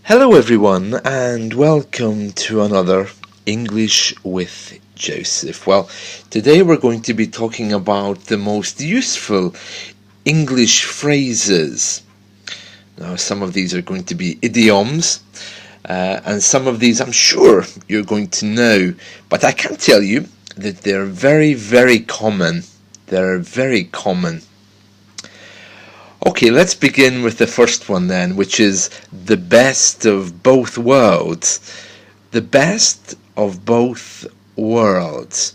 Hello everyone and welcome to another English with Joseph. Well, today we're going to be talking about the most useful English phrases. Now, some of these are going to be idioms, and some of these I'm sure you're going to know, but I can tell you that they're very, very common. They're very common. Okay, let's begin with the first one then, which is the best of both worlds. The best of both worlds.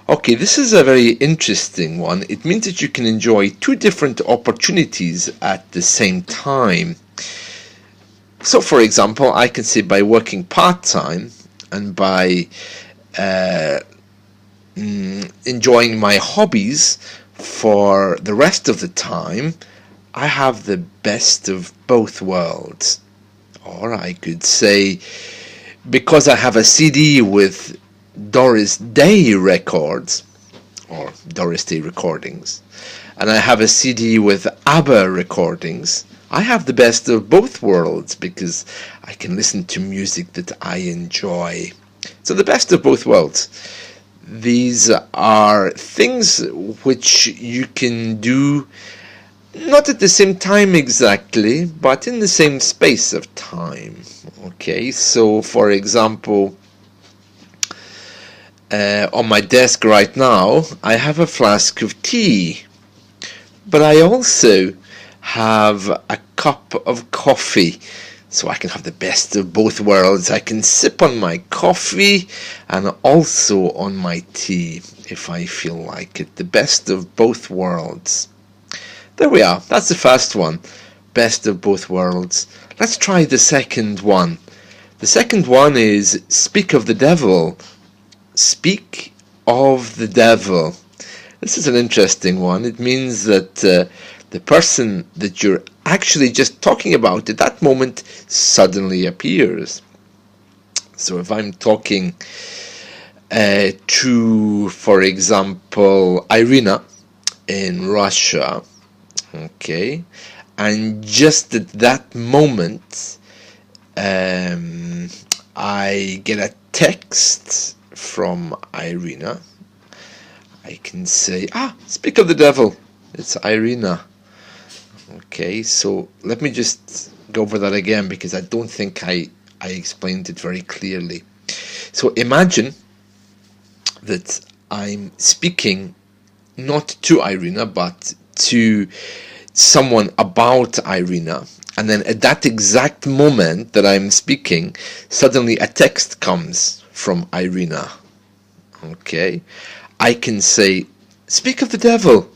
Okay, this is a very interesting one. It means that you can enjoy two different opportunities at the same time. So, for example, I can say by working part-time and by enjoying my hobbies for the rest of the time, I have the best of both worlds. Or I could say, because I have a CD with Doris Day records, or Doris Day recordings, and I have a CD with ABBA recordings, I have the best of both worlds because I can listen to music that I enjoy. So the best of both worlds. These are things which you can do not at the same time exactly, but in the same space of time. Okay, so for example, on my desk right now, I have a flask of tea, but I also have a cup of coffee. So I can have the best of both worlds. I can sip on my coffee and also on my tea if I feel like it. The best of both worlds. There we are. That's the first one. Best of both worlds. Let's try the second one. The second one is speak of the devil. Speak of the devil. This is an interesting one. It means that the person that you're actually just talking about at that moment suddenly appears. So if I'm talking to, for example, Irina in Russia, okay, and just at that moment I get a text from Irina, I can say, speak of the devil, it's Irina. Okay, so let me just go over that again because I don't think I explained it very clearly. So imagine that I'm speaking not to Irina but to someone about Irina, and then at that exact moment that I'm speaking, suddenly a text comes from Irina. Okay, I can say, speak of the devil,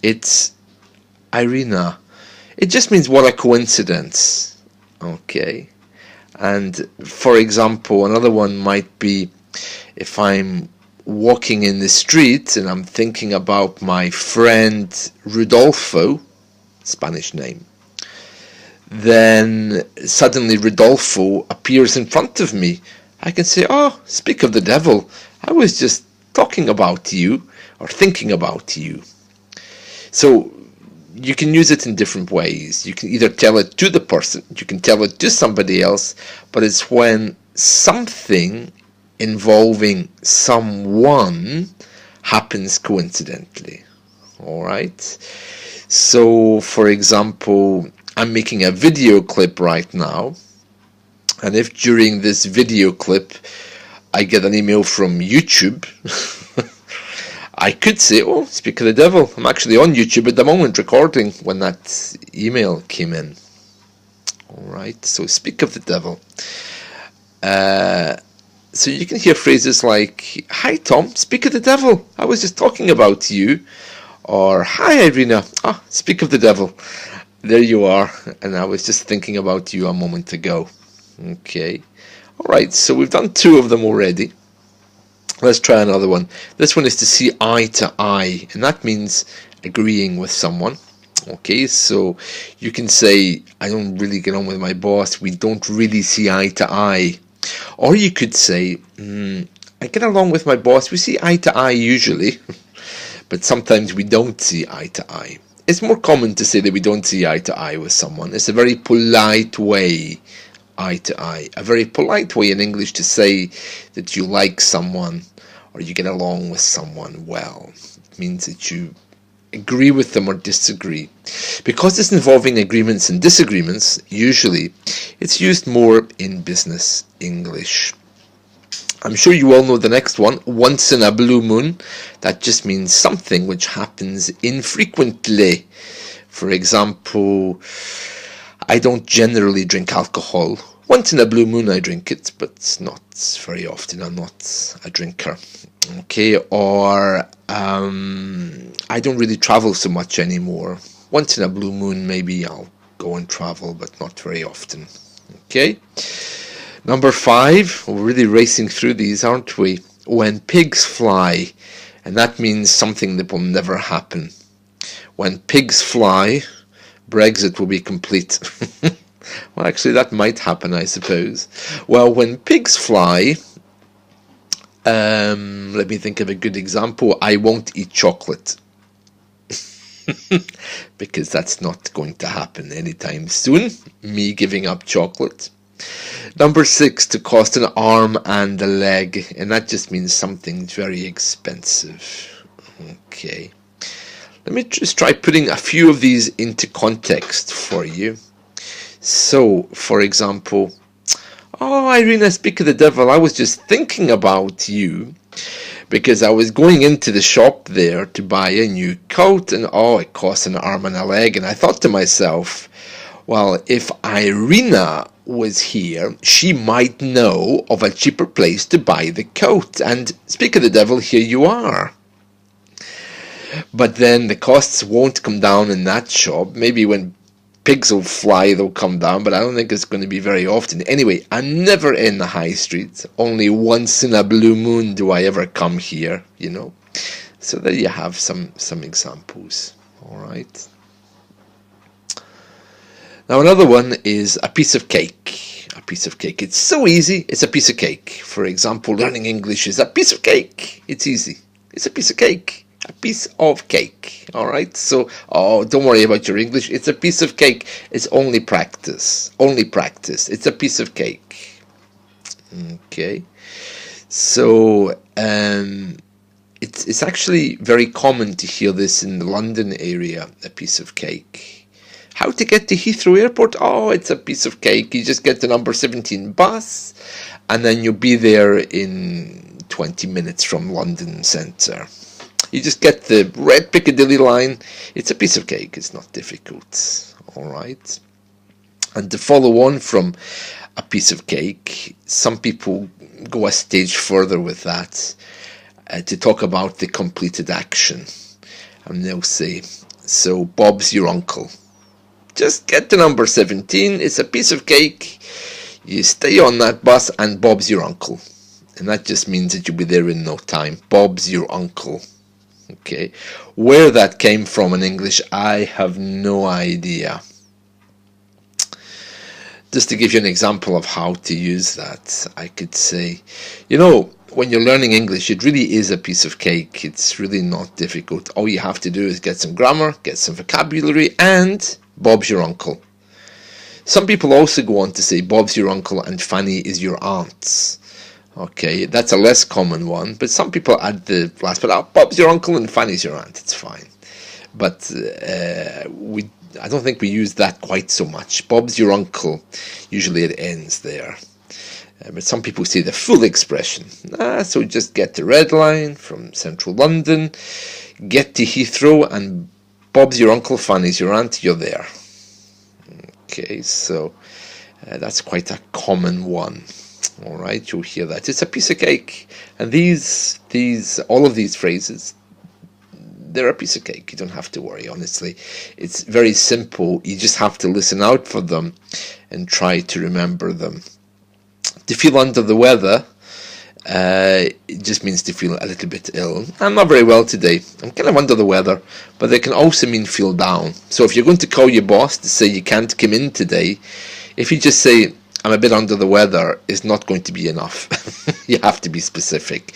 it's Irina. It just means what a coincidence. Okay, and for example, another one might be if I'm walking in the street and I'm thinking about my friend Rodolfo, Spanish name, then suddenly Rodolfo appears in front of me. I can say, speak of the devil, I was just talking about you or thinking about you. So you can use it in different ways. You can either tell it to the person, you can tell it to somebody else, but it's when something involving someone happens coincidentally. Alright? So, for example, I'm making a video clip right now, and if during this video clip I get an email from YouTube, I could say, speak of the devil, I'm actually on YouTube at the moment recording when that email came in. Alright, so speak of the devil. So you can hear phrases like, hi Tom, speak of the devil, I was just talking about you. Or, hi Irina, speak of the devil, there you are, and I was just thinking about you a moment ago. Okay, alright, so we've done two of them already. Let's try another one. This one is to see eye to eye, and that means agreeing with someone. Okay, so you can say, I don't really get on with my boss, we don't really see eye to eye. Or you could say, I get along with my boss, we see eye to eye usually, but sometimes we don't see eye to eye. It's more common to say that we don't see eye to eye with someone. It's a very polite way eye to eye. A very polite way in English to say that you like someone or you get along with someone well. It means that you agree with them or disagree. Because it's involving agreements and disagreements, usually it's used more in business English. I'm sure you all know the next one, once in a blue moon. That just means something which happens infrequently. For example, I don't generally drink alcohol. Once in a blue moon I drink it, but not very often. I'm not a drinker. Okay, or I don't really travel so much anymore. Once in a blue moon maybe I'll go and travel, but not very often. Okay. Number 5, we're really racing through these, aren't we? When pigs fly, and that means something that will never happen. When pigs fly, Brexit will be complete. Well, actually, that might happen, I suppose. Well, when pigs fly, let me think of a good example. I won't eat chocolate. Because that's not going to happen anytime soon, me giving up chocolate. Number 6, to cost an arm and a leg, and that just means something's very expensive. Okay. Let me just try putting a few of these into context for you. So, for example, oh, Irina, speak of the devil, I was just thinking about you because I was going into the shop there to buy a new coat, and oh, it cost an arm and a leg, and I thought to myself, well, if Irina was here, she might know of a cheaper place to buy the coat, and speak of the devil, here you are. But then the costs won't come down in that shop. Maybe when pigs will fly, they'll come down, but I don't think it's going to be very often. Anyway, I'm never in the high street. Only once in a blue moon do I ever come here, you know. So there you have some examples. All right. Now another one is a piece of cake. A piece of cake. It's so easy. It's a piece of cake. For example, learning English is a piece of cake. It's easy. It's a piece of cake. A piece of cake. All right. So, don't worry about your English. It's a piece of cake. It's only practice. Only practice. It's a piece of cake. Okay. So, it's actually very common to hear this in the London area. A piece of cake. How to get to Heathrow Airport? Oh, it's a piece of cake. You just get the number 17 bus, and then you'll be there in 20 minutes from London Centre. You just get the red Piccadilly line. It's a piece of cake. It's not difficult. All right. And to follow on from a piece of cake, some people go a stage further with that to talk about the completed action. And they'll say, so Bob's your uncle. Just get to number 17. It's a piece of cake. You stay on that bus and Bob's your uncle. And that just means that you'll be there in no time. Bob's your uncle. Okay. Where that came from in English, I have no idea. Just to give you an example of how to use that, I could say, you know, when you're learning English, it really is a piece of cake. It's really not difficult. All you have to do is get some grammar, get some vocabulary, and Bob's your uncle. Some people also go on to say Bob's your uncle and Fanny is your aunt. Okay, that's a less common one, but some people add the last part. Bob's your uncle and Fanny's your aunt. It's fine. But I don't think we use that quite so much. Bob's your uncle. Usually it ends there. But some people say the full expression. So just get the red line from central London, get to Heathrow, and Bob's your uncle, Fanny's your aunt, you're there. Okay, so that's quite a common one. All right, you'll hear that. It's a piece of cake. And all of these phrases, they're a piece of cake. You don't have to worry, honestly. It's very simple. You just have to listen out for them and try to remember them. To feel under the weather, it just means to feel a little bit ill. I'm not very well today. I'm kind of under the weather, but it can also mean feel down. So if you're going to call your boss to say you can't come in today, if you just say, I'm a bit under the weather, is not going to be enough. You have to be specific.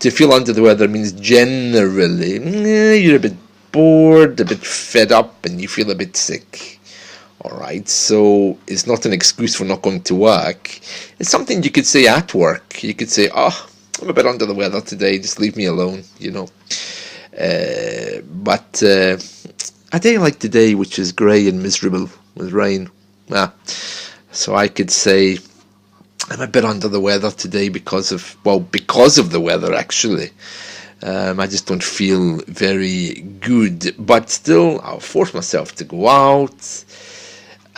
To feel under the weather means generally you're a bit bored, a bit fed up, and you feel a bit sick. Alright, so it's not an excuse for not going to work. It's something you could say at work. You could say, oh, I'm a bit under the weather today, just leave me alone, you know. But a day like today, which is grey and miserable with rain, so I could say, I'm a bit under the weather today because of the weather, actually. I just don't feel very good, but still I'll force myself to go out,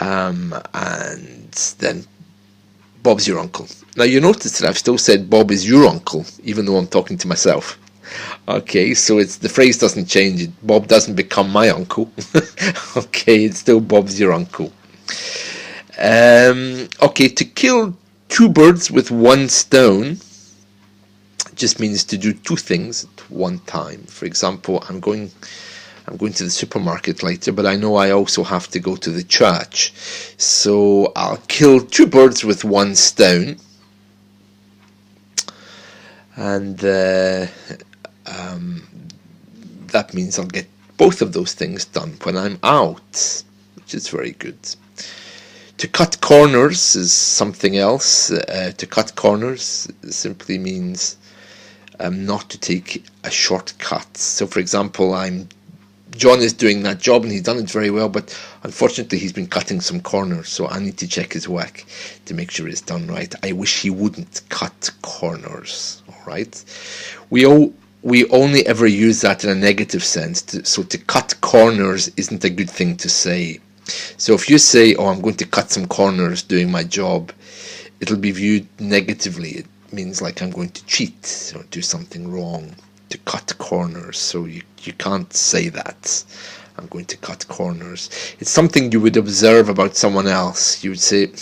and then Bob's your uncle. Now you notice that I've still said Bob is your uncle, even though I'm talking to myself. Okay, so the phrase doesn't change. Bob doesn't become my uncle. Okay, it's still Bob's your uncle. Okay, to kill two birds with one stone just means to do two things at one time. For example, I'm going to the supermarket later, but I know I also have to go to the church. So I'll kill two birds with one stone. And that means I'll get both of those things done when I'm out, which is very good. To cut corners is something else. To cut corners simply means not to take a shortcut. So, for example, John is doing that job and he's done it very well, but unfortunately he's been cutting some corners, so I need to check his work to make sure it's done right. I wish he wouldn't cut corners. All right, we only ever use that in a negative sense. So to cut corners isn't a good thing to say. So if you say, oh, I'm going to cut some corners doing my job, it'll be viewed negatively. It means like I'm going to cheat or do something wrong. To cut corners, so you can't say that. I'm going to cut corners. It's something you would observe about someone else. You would say,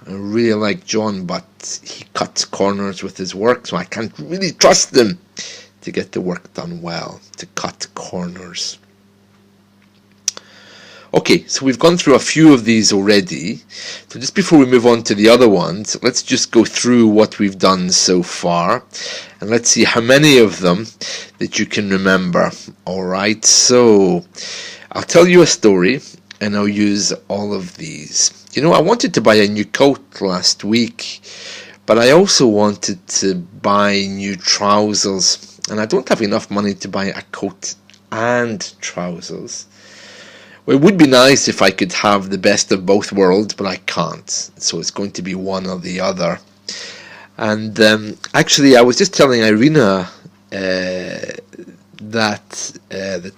I really like John, but he cuts corners with his work, so I can't really trust him to get the work done well. To cut corners. Okay, so we've gone through a few of these already. So just before we move on to the other ones, let's just go through what we've done so far. And let's see how many of them that you can remember. Alright, so I'll tell you a story and I'll use all of these. You know, I wanted to buy a new coat last week, but I also wanted to buy new trousers. And I don't have enough money to buy a coat and trousers. Well, it would be nice if I could have the best of both worlds, but I can't. So it's going to be one or the other. And actually, I was just telling Irina that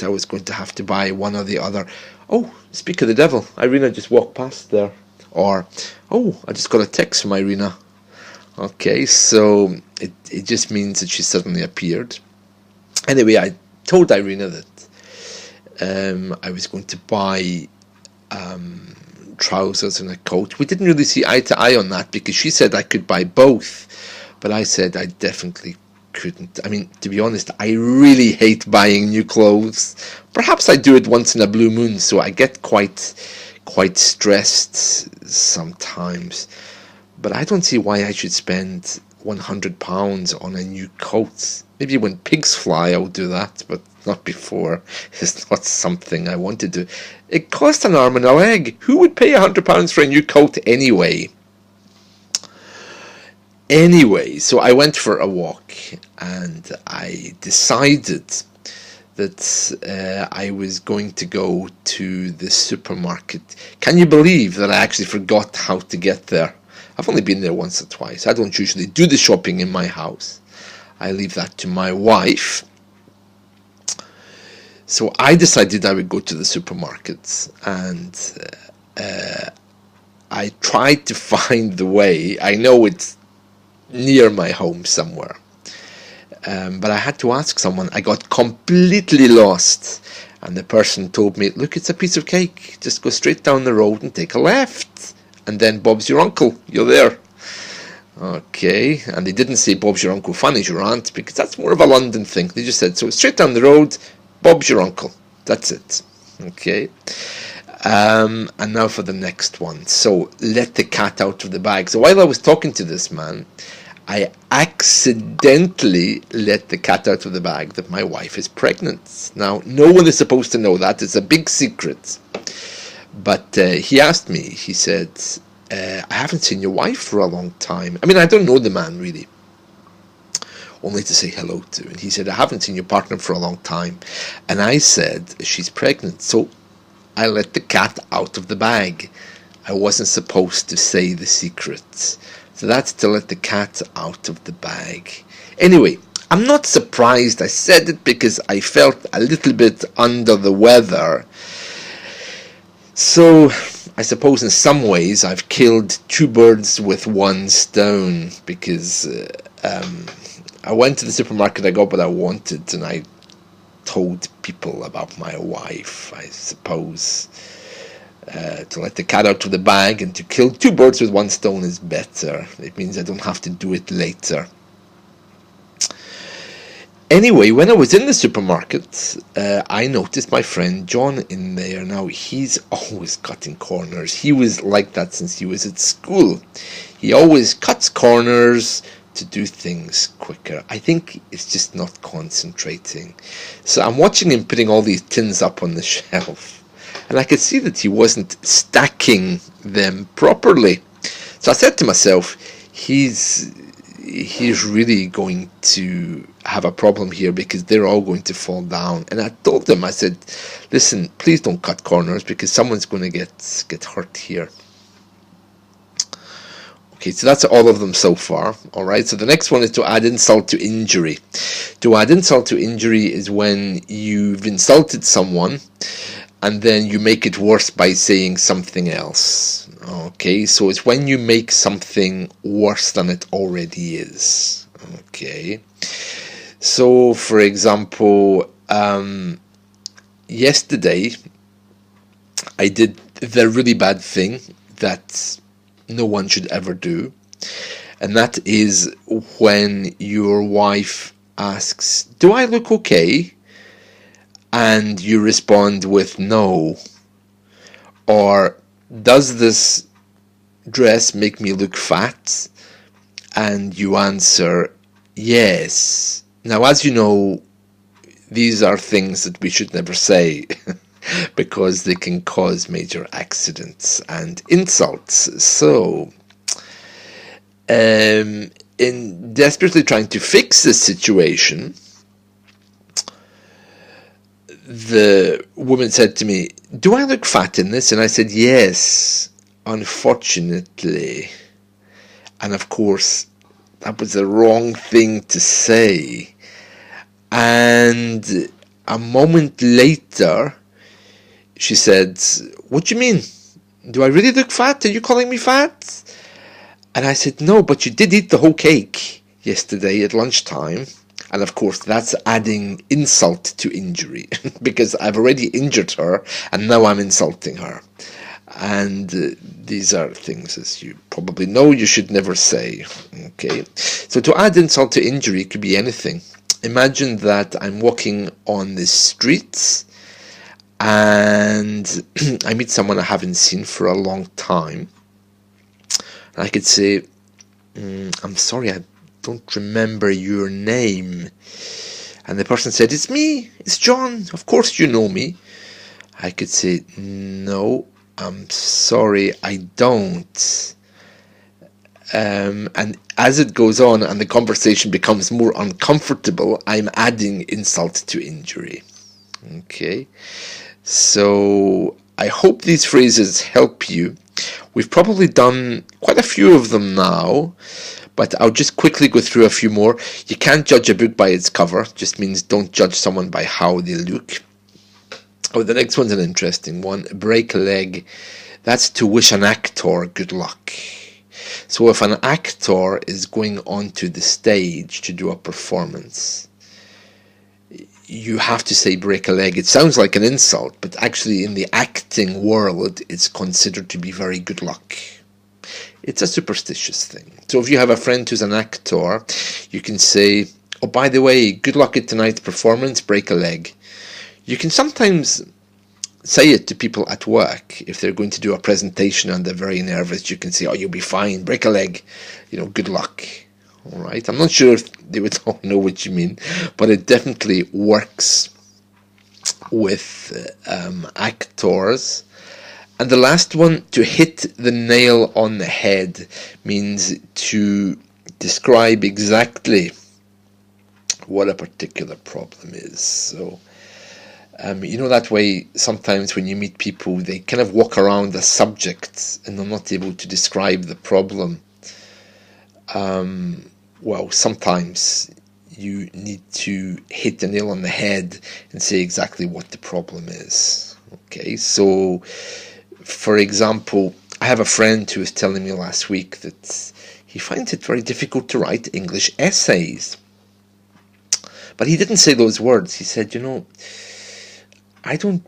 I was going to have to buy one or the other. Oh, speak of the devil, Irina just walked past there. Or, oh, I just got a text from Irina. Okay, so it just means that she suddenly appeared. Anyway, I told Irina that I was going to buy trousers and a coat. We didn't really see eye to eye on that because she said I could buy both, but I said I definitely couldn't. I mean, to be honest, I really hate buying new clothes. Perhaps I do it once in a blue moon, so I get quite stressed sometimes. But I don't see why I should spend £100 on a new coat. Maybe when pigs fly I'll do that, but not before. It's not something I want to do. It costs an arm and a leg. Who would pay £100 for a new coat anyway? Anyway, so I went for a walk and I decided that I was going to go to the supermarket. Can you believe that I actually forgot how to get there? I've only been there once or twice. I don't usually do the shopping in my house. I leave that to my wife. So I decided I would go to the supermarket, and I tried to find the way. I know it's near my home somewhere, but I had to ask someone. I got completely lost, and the person told me, look, it's a piece of cake. Just go straight down the road and take a left, and then Bob's your uncle. You're there. Okay, and they didn't say Bob's your uncle, Fanny's your aunt, because that's more of a London thing. They just said, so straight down the road, Bob's your uncle. That's it. Okay. And now for the next one. So, let the cat out of the bag. So while I was talking to this man, I accidentally let the cat out of the bag that my wife is pregnant. Now, no one is supposed to know that. It's a big secret. But he asked me, he said, I haven't seen your wife for a long time. I mean, I don't know the man really, only to say hello to. And he said, I haven't seen your partner for a long time. And I said, she's pregnant. So I let the cat out of the bag. I wasn't supposed to say the secret. So that's to let the cat out of the bag. Anyway, I'm not surprised I said it because I felt a little bit under the weather. So I suppose in some ways I've killed two birds with one stone, because I went to the supermarket, I got what I wanted, and I told people about my wife. I suppose to let the cat out of the bag and to kill two birds with one stone is better. It means I don't have to do it later. Anyway, when I was in the supermarket, I noticed my friend John in there. Now, he's always cutting corners. He was like that since he was at school. He always cuts corners to do things quicker. I think it's just not concentrating. So I'm watching him putting all these tins up on the shelf, and I could see that he wasn't stacking them properly. So I said to myself, he's really going to have a problem here, because they're all going to fall down. And I told him, I said, listen, please don't cut corners, because someone's going to get hurt here. Okay, so that's all of them so far. All right, so the next one is to add insult to injury. To add insult to injury is when you've insulted someone and then you make it worse by saying something else. Okay, so it's when you make something worse than it already is. Okay, so for example, yesterday I did the really bad thing that no one should ever do, and that is when your wife asks, do I look okay? And you respond with no. Or, does this dress make me look fat? And you answer yes. Now, as you know, these are things that we should never say because they can cause major accidents and insults. So, in desperately trying to fix this situation, the woman said to me, do I look fat in this? And I said, yes, unfortunately. And of course, that was the wrong thing to say. And a moment later, she said, what do you mean? Do I really look fat? Are you calling me fat? And I said, no, but you did eat the whole cake yesterday at lunchtime. And of course, that's adding insult to injury, because I've already injured her and now I'm insulting her. And these are things, as you probably know, you should never say. Okay, so to add insult to injury could be anything. Imagine that I'm walking on the streets and I meet someone I haven't seen for a long time. And I could say, I'm sorry, I don't remember your name. And the person said, it's me, it's John, of course you know me. I could say, no, I'm sorry, I don't. And as it goes on and the conversation becomes more uncomfortable, I'm adding insult to injury. Okay, so I hope these phrases help you. We've probably done quite a few of them now, but I'll just quickly go through a few more. You can't judge a book by its cover. Just means don't judge someone by how they look. Oh, the next one's an interesting one. Break a leg. That's to wish an actor good luck. So if an actor is going onto the stage to do a performance, you have to say break a leg. It sounds like an insult, but actually in the acting world, it's considered to be very good luck. It's a superstitious thing. So if you have a friend who's an actor, you can say, oh, by the way, good luck at tonight's performance, break a leg. You can sometimes say it to people at work. If they're going to do a presentation and they're very nervous, you can say, oh, you'll be fine, break a leg, good luck. All right. I'm not sure if they would all know what you mean, but it definitely works with actors. And the last one, to hit the nail on the head, means to describe exactly what a particular problem is. So, you know, that way sometimes when you meet people, they kind of walk around the subject and they're not able to describe the problem. Well, sometimes you need to hit the nail on the head and say exactly what the problem is. Okay, so for example, I have a friend who was telling me last week that he finds it very difficult to write English essays. But he didn't say those words. He said, you know, I don't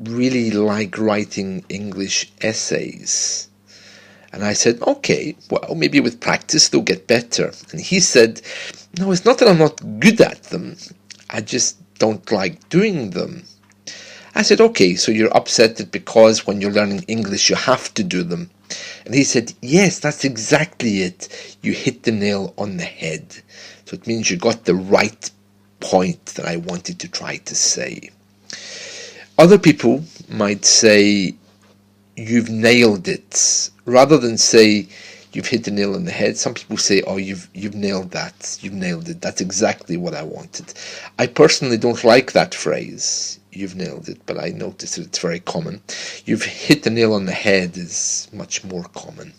really like writing English essays. And I said, okay, well, maybe with practice they'll get better. And he said, no, it's not that I'm not good at them. I just don't like doing them. I said, okay, so you're upset that because when you're learning English you have to do them. And he said, yes, that's exactly it. You hit the nail on the head. So it means you got the right point that I wanted to try to say. Other people might say, you've nailed it. Rather than say, you've hit the nail on the head, some people say, oh, you've nailed that. You've nailed it. That's exactly what I wanted. I personally don't like that phrase, you've nailed it, but I notice that it's very common. You've hit the nail on the head is much more common.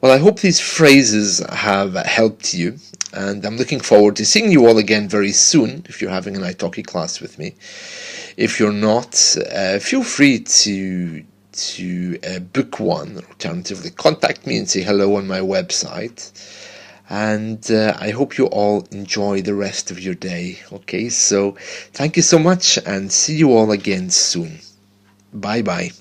Well, I hope these phrases have helped you, and I'm looking forward to seeing you all again very soon if you're having an italki class with me. If you're not, feel free to book one, or alternatively contact me and say hello on my website. And I hope you all enjoy the rest of your day. Okay, so thank you so much and see you all again soon. Bye bye.